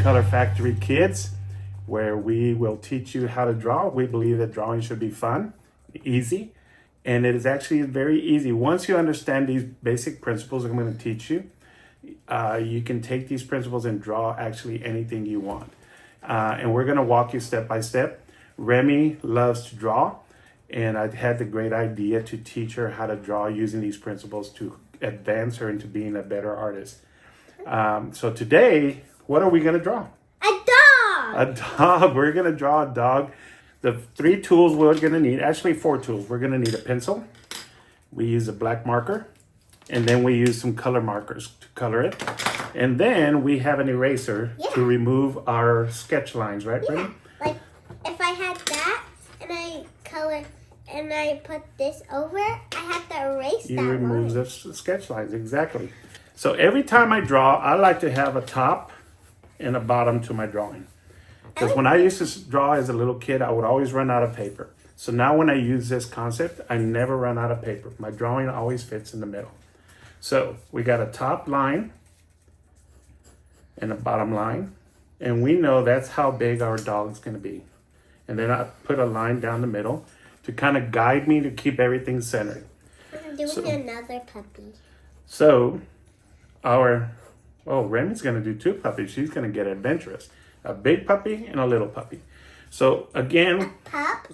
Color Factory Kids, where we will teach you how to draw. We believe that drawing should be fun, easy, and it is actually very easy. Once you understand these basic principles I'm going to teach you, you can take these principles and draw actually anything you want. And we're going to walk you step by step. Remy loves to draw, and I had the great idea to teach her how to draw using these principles to advance her into being a better artist. So today, what are we going to draw? A dog! A dog. We're going to draw a dog. The 3 tools we're going to need, actually 4 tools. We're going to need a pencil. We use a black marker. And then we use some color markers to color it. And then we have an eraser to remove our sketch lines, right, Brittany? Like if I had that and I color and I put this over, I have to erase that. You remove the sketch lines, exactly. So every time I draw, I like to have a top and a bottom to my drawing. Because when I used to draw as a little kid, I would always run out of paper. So now when I use this concept, I never run out of paper. My drawing always fits in the middle. So we got a top line and a bottom line. And we know that's how big our dog's going to be. And then I put a line down the middle to kind of guide me to keep everything centered. I'm doing another puppy. So Remy's going to do 2 puppies. She's going to get adventurous. A big puppy and a little puppy. So again,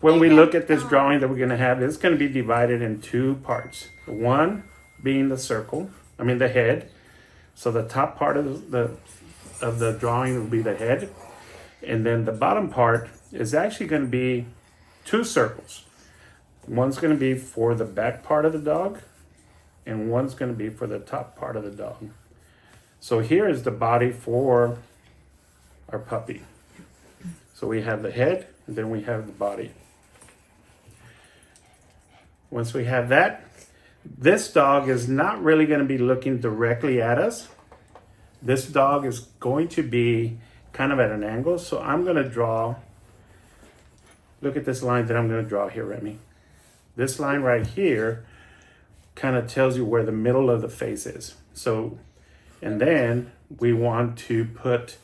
when we look at this drawing that we're going to have, it's going to be divided in 2 parts. One being the circle, the head. So the top part of the drawing will be the head. And then the bottom part is actually going to be 2 circles. One's going to be for the back part of the dog, and one's going to be for the top part of the dog. So here is the body for our puppy. So we have the head, and then we have the body. Once we have that, this dog is not really going to be looking directly at us. This dog is going to be kind of at an angle. So I'm going to draw, look at this line that I'm going to draw here, Remy. This line right here kind of tells you where the middle of the face is. So, and then we want to put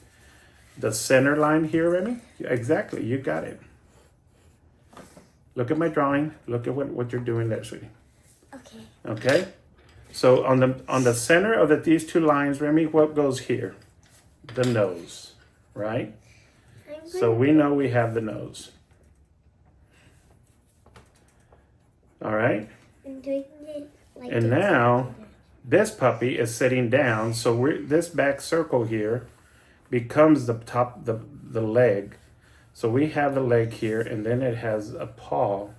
the center line here, Remy. Exactly, you got it. Look at my drawing. Look at what you're doing there, sweetie. Okay. Okay. So on the center of these 2 lines, Remy, what goes here? The nose, right? So we know we have the nose. All right. I'm doing it like and now this puppy is sitting down. So this back circle here becomes the top, the leg. So we have the leg here, and then it has a paw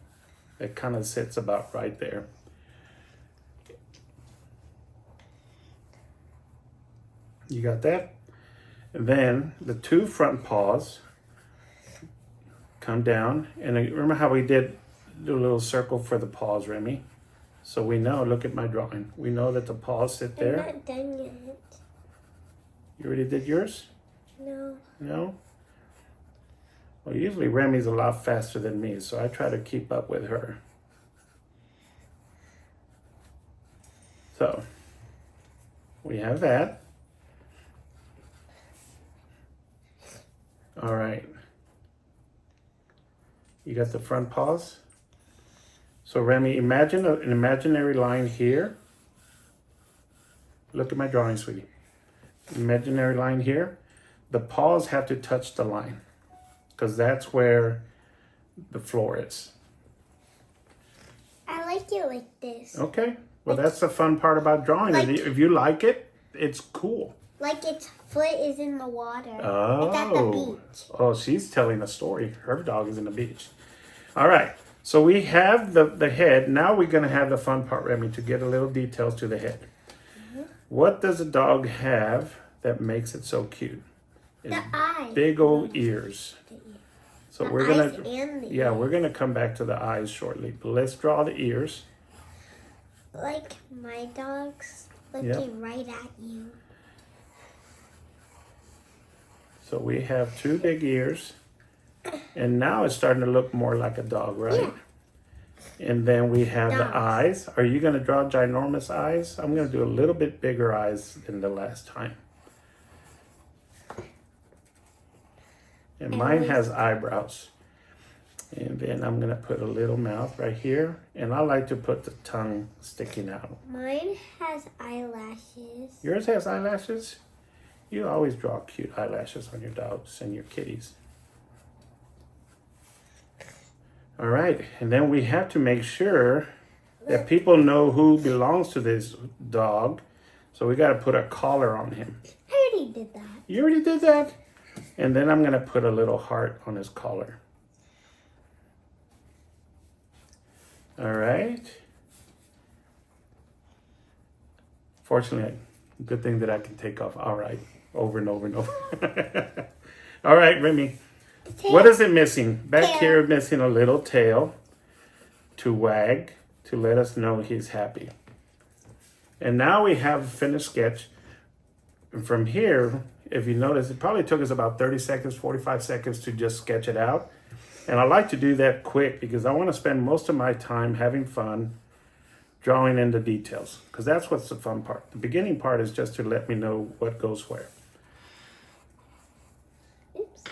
that kind of sits about right there. You got that? And then the 2 front paws come down. And remember how we did the little circle for the paws, Remy? So we know, look at my drawing. We know that the paws sit there. I'm not done yet. You already did yours? No. No? Well, usually Remy's a lot faster than me, so I try to keep up with her. So, we have that. All right. You got the front paws? So Remy, imagine an imaginary line here. Look at my drawing, sweetie. Imaginary line here. The paws have to touch the line because that's where the floor is. I like it like this. Okay. Well, that's the fun part about drawing. If you like it, it's cool. Like its foot is in the water. Oh. It's at the beach. Oh, she's telling a story. Her dog is in the beach. All right. So we have the head. Now we're going to have the fun part, Remy, to get a little details to the head. Mm-hmm. What does a dog have that makes it so cute? The eyes. Big old ears. So we're gonna we're gonna come back to the eyes shortly. But let's draw the ears. Like my dog's looking right at you. So we have 2 big ears. And now it's starting to look more like a dog, right? Yeah. And then we have the eyes. Are you going to draw ginormous eyes? I'm going to do a little bit bigger eyes than the last time. And mine has eyebrows. And then I'm gonna put a little mouth right here. And I like to put the tongue sticking out. Mine has eyelashes. Yours has eyelashes? You always draw cute eyelashes on your dogs and your kitties. All right, and then we have to make sure that people know who belongs to this dog. So we got to put a collar on him. I already did that. You already did that? And then I'm going to put a little heart on his collar. All right. Fortunately, good thing that I can take off. All right, over and over and over. All right, Remy. Tail. What is it missing? Back Tail. here, missing a little tail to wag to let us know he's happy. And now we have a finished sketch. And from here, if you notice, it probably took us about 30 seconds, 45 seconds to just sketch it out. And I like to do that quick because I want to spend most of my time having fun drawing in the details, because that's what's the fun part. The beginning part is just to let me know what goes where. Oops.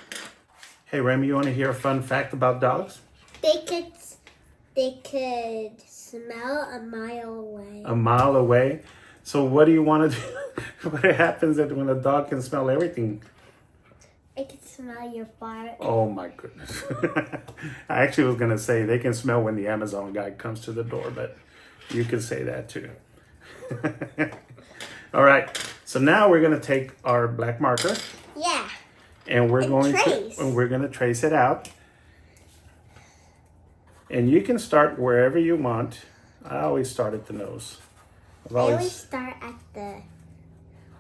Hey, Remy, you want to hear a fun fact about dogs? They could smell a mile away. A mile away. So what do you want to do? What happens when a dog can smell everything? It can smell your fart. Oh my goodness. I actually was going to say they can smell when the Amazon guy comes to the door, but you can say that too. All right. So now we're going to take our black marker. Yeah. And we're going to trace it out. And you can start wherever you want. I always start at the nose. I always start at the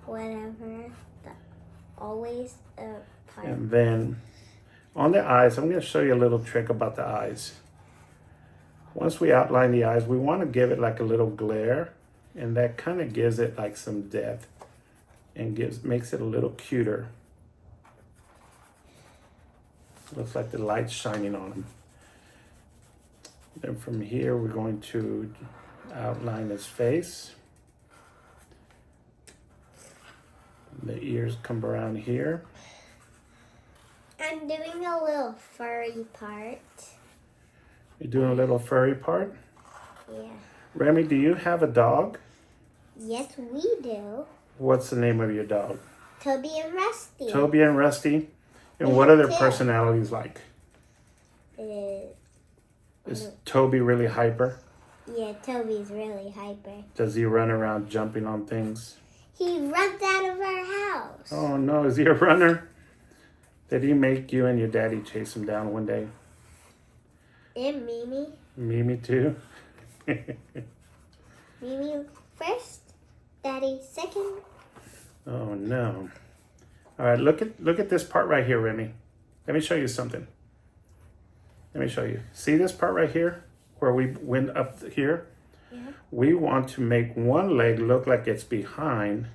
whatever, part. And then on the eyes, I'm going to show you a little trick about the eyes. Once we outline the eyes, we want to give it like a little glare, and that kind of gives it like some depth and makes it a little cuter. Looks like the light's shining on them. Then from here, we're going to outline his face. The ears come around here. I'm doing a little furry part. You're doing a little furry part? Yeah. Remy, do you have a dog? Yes, we do. What's the name of your dog? Toby and Rusty. Toby and Rusty. And We what have are their two. personalities like? Is Toby really hyper? Yeah, Toby's really hyper. Does he run around jumping on things? He runs out of our house. Oh no, is he a runner? Did he make you and your daddy chase him down one day? And Mimi. Mimi too? Mimi first, Daddy second. Oh no. All right, look at this part right here, Remy. Let me show you something. Let me show you. See this part right here where we went up here? Yeah. We want to make one leg look like it's behind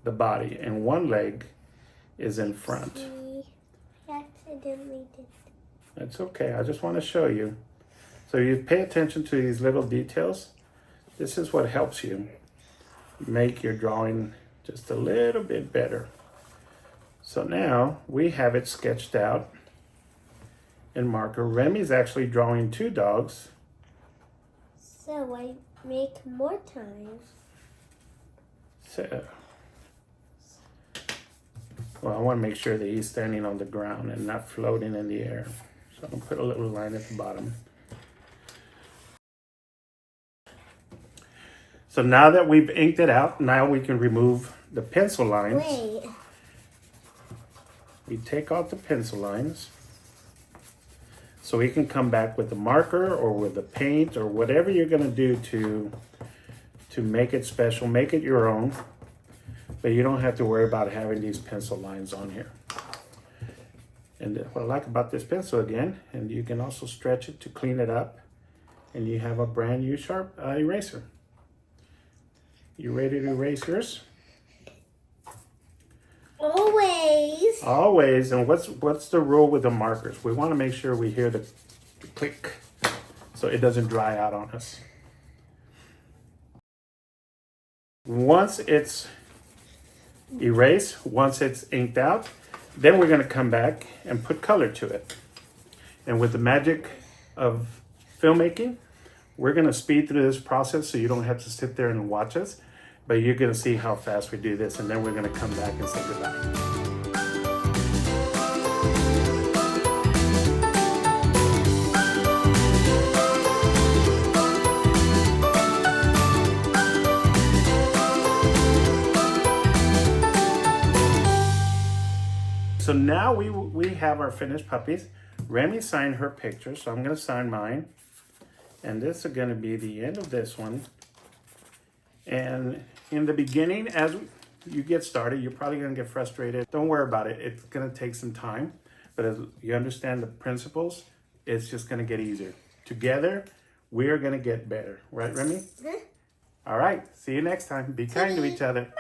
the body and one leg is in front. See, I accidentally did. That's okay. I just want to show you. So you pay attention to these little details. This is what helps you make your drawing just a little bit better. So now we have it sketched out in marker. Remy's actually drawing two dogs. So I make more times. So, well, I want to make sure that he's standing on the ground and not floating in the air. So I'm going to put a little line at the bottom. So now that we've inked it out, now we can remove the pencil lines. Wait. We take off the pencil lines. So we can come back with the marker or with the paint or whatever you're going to do to make it special, make it your own. But you don't have to worry about having these pencil lines on here. And what I like about this pencil again, and you can also stretch it to clean it up, and you have a brand new sharp eraser. You ready to erase yours? Always. Always. And what's the rule with the markers? We want to make sure we hear the click so it doesn't dry out on us. Once it's erased, once it's inked out, Then we're going to come back and put color to it. And with the magic of filmmaking, we're going to speed through this process so you don't have to sit there and watch us. But you're going to see how fast we do this, and then we're going to come back and say goodbye. So now we have our finished puppies. Remy signed her picture, so I'm going to sign mine. And this is going to be the end of this one. And in the beginning, as you get started, you're probably going to get frustrated. Don't worry about it. It's going to take some time. But as you understand the principles, it's just going to get easier. Together, we are going to get better. Right, Remy? Mm-hmm. All right. See you next time. Be kind to each other.